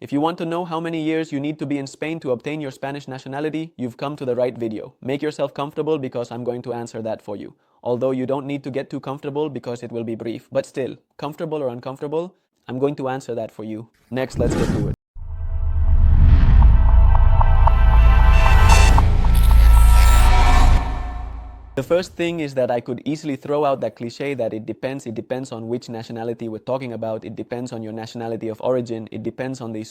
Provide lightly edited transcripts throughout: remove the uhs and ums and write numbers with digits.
If you want to know how many years you need to be in Spain to obtain your Spanish nationality, you've come to the right video. Make yourself comfortable because I'm going to answer that for you. Although you don't need to get too comfortable because it will be brief. But still, comfortable or uncomfortable, I'm going to answer that for you. Next, let's get to it. The first thing is that I could easily throw out that cliche that it depends on which nationality we're talking about, it depends on your nationality of origin, it depends on the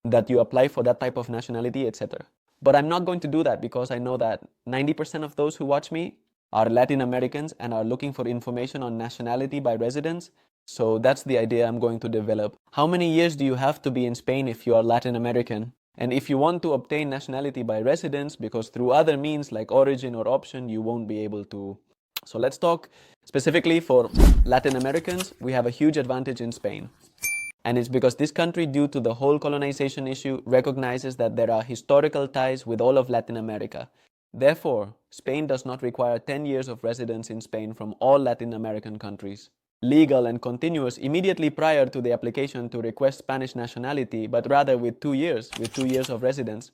that you apply for that type of nationality, etc. But I'm not going to do that because I know that 90% of those who watch me are Latin Americans and are looking for information on nationality by residence. So that's the idea I'm going to develop. How many years do you have to be in Spain if you are Latin American? And if you want to obtain nationality by residence, because through other means like origin or option, you won't be able to. So let's talk specifically for Latin Americans. We have a huge advantage in Spain. And it's because this country, due to the whole colonization issue, recognizes that there are historical ties with all of Latin America. Therefore, Spain does not require 10 years of residence in Spain from all Latin American countries. Legal and continuous immediately prior to the application to request Spanish nationality, but rather with 2 years of residence.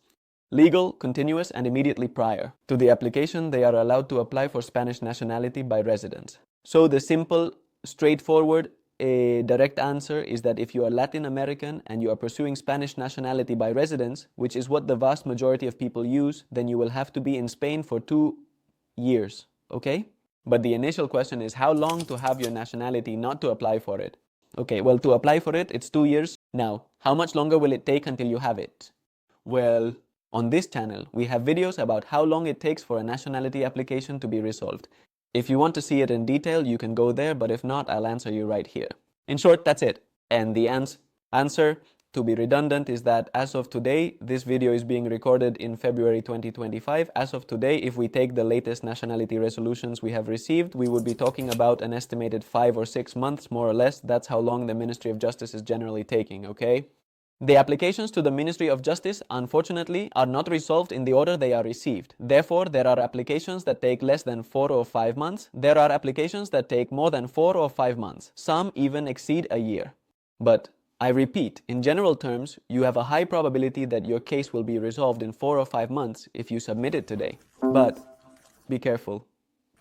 Legal, continuous, and immediately prior to the application, they are allowed to apply for Spanish nationality by residence. So the simple, straightforward, direct answer is that if you are Latin American and you are pursuing Spanish nationality by residence, which is what the vast majority of people use, then you will have to be in Spain for 2 years, okay? But the initial question is how long to have your nationality, not to apply for it. Okay, well, to apply for it, it's 2 years. Now, how much longer will it take until you have it? Well, on this channel, we have videos about how long it takes for a nationality application to be resolved. If you want to see it in detail, you can go there, but if not, I'll answer you right here. In short, that's it. And the answer, to be redundant, is that as of today, this video is being recorded in February 2025. As of today, if we take the latest nationality resolutions we have received, we would be talking about an estimated 5 or 6 months, more or less. That's how long the Ministry of Justice is generally taking, okay? The applications to the Ministry of Justice, unfortunately, are not resolved in the order they are received. Therefore, there are applications that take less than 4 or 5 months. There are applications that take more than 4 or 5 months. Some even exceed a year. But I repeat, in general terms, you have a high probability that your case will be resolved in 4 or 5 months if you submit it today. But be careful,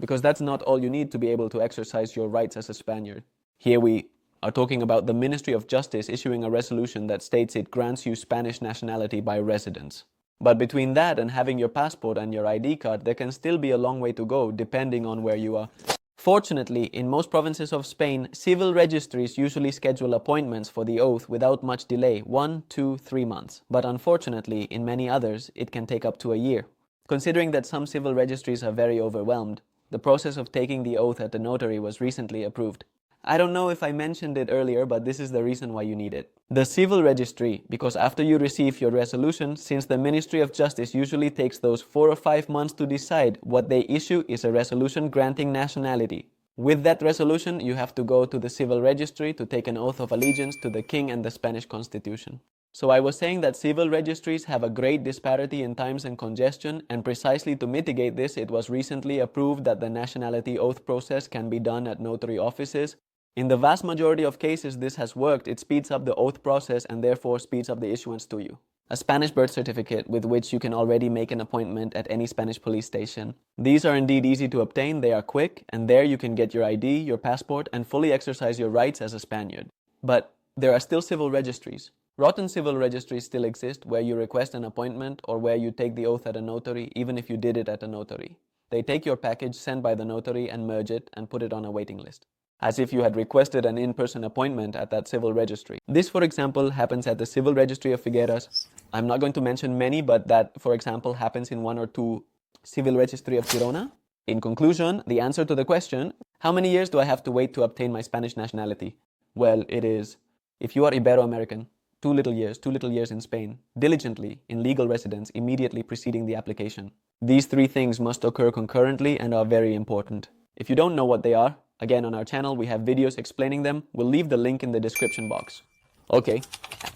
because that's not all you need to be able to exercise your rights as a Spaniard. Here we are talking about the Ministry of Justice issuing a resolution that states it grants you Spanish nationality by residence. But between that and having your passport and your ID card, there can still be a long way to go depending on where you are. Fortunately, in most provinces of Spain, civil registries usually schedule appointments for the oath without much delay, 1, 2, 3 months. But unfortunately, in many others, it can take up to a year. Considering that some civil registries are very overwhelmed, the process of taking the oath at the notary was recently approved. I don't know if I mentioned it earlier, but this is the reason why you need it. The civil registry, because after you receive your resolution, since the Ministry of Justice usually takes those 4 or 5 months to decide, what they issue is a resolution granting nationality. With that resolution, you have to go to the civil registry to take an oath of allegiance to the King and the Spanish Constitution. So I was saying that civil registries have a great disparity in times and congestion, and precisely to mitigate this, it was recently approved that the nationality oath process can be done at notary offices. In the vast majority of cases this has worked. It speeds up the oath process and therefore speeds up the issuance to you. A Spanish birth certificate with which you can already make an appointment at any Spanish police station. These are indeed easy to obtain, they are quick, and there you can get your ID, your passport, and fully exercise your rights as a Spaniard. But there are still civil registries. Rotten civil registries still exist where you request an appointment or where you take the oath at a notary even if you did it at a notary. They take your package sent by the notary and merge it and put it on a waiting list, as if you had requested an in-person appointment at that civil registry. This, for example, happens at the Civil Registry of Figueras. I'm not going to mention many, but that, for example, happens in 1 or 2 Civil Registry of Girona. In conclusion, the answer to the question, how many years do I have to wait to obtain my Spanish nationality? Well, it is, if you are Ibero-American, 2 little years in Spain, diligently in legal residence immediately preceding the application. These 3 things must occur concurrently and are very important. If you don't know what they are, again, on our channel, we have videos explaining them. We'll leave the link in the description box. Okay,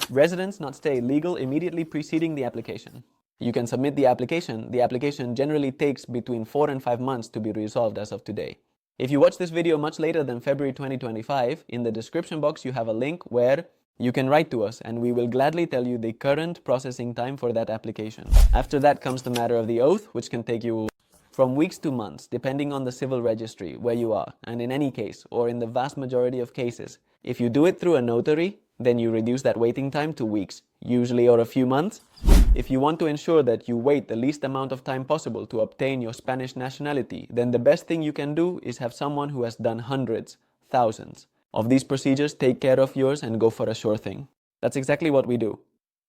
residence, not stay, legal immediately preceding the application. You can submit the application. The application generally takes between 4 and 5 months to be resolved as of today. If you watch this video much later than February 2025, in the description box you have a link where you can write to us and we will gladly tell you the current processing time for that application. After that comes the matter of the oath, which can take you from weeks to months, depending on the civil registry where you are. And in any case, or in the vast majority of cases, if you do it through a notary, then you reduce that waiting time to weeks, usually, or a few months. If you want to ensure that you wait the least amount of time possible to obtain your Spanish nationality, then the best thing you can do is have someone who has done hundreds, thousands of these procedures take care of yours and go for a sure thing. That's exactly what we do.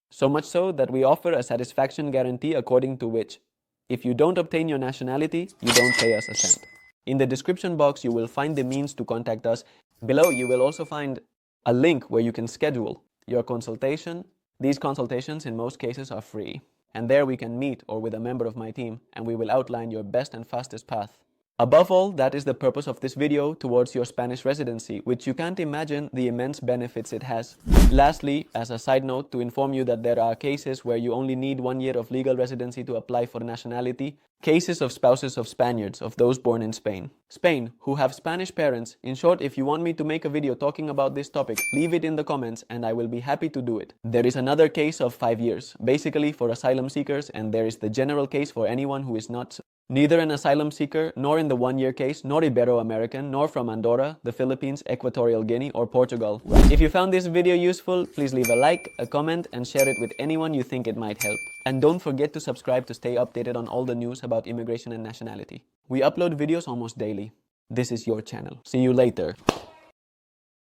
So much so that we offer a satisfaction guarantee according to which, if you don't obtain your nationality, you don't pay us a cent. In the description box, you will find the means to contact us. Below, you will also find a link where you can schedule your consultation. These consultations in most cases are free. And there we can meet or with a member of my team and we will outline your best and fastest path. Above all, that is the purpose of this video towards your Spanish residency, which you can't imagine the immense benefits it has. Lastly, as a side note, to inform you that there are cases where you only need 1 year of legal residency to apply for nationality. Cases of spouses of Spaniards, of those born in Spain, who have Spanish parents. In short, if you want me to make a video talking about this topic, leave it in the comments and I will be happy to do it. There is another case of 5 years, basically for asylum seekers, and there is the general case for anyone who is not neither an asylum seeker, nor in the 1 year case, nor Ibero-American, nor from Andorra, the Philippines, Equatorial Guinea, or Portugal. If you found this video useful, please leave a like, a comment, and share it with anyone you think it might help. And don't forget to subscribe to stay updated on all the news about immigration and nationality. We upload videos almost daily. This is your channel. See you later.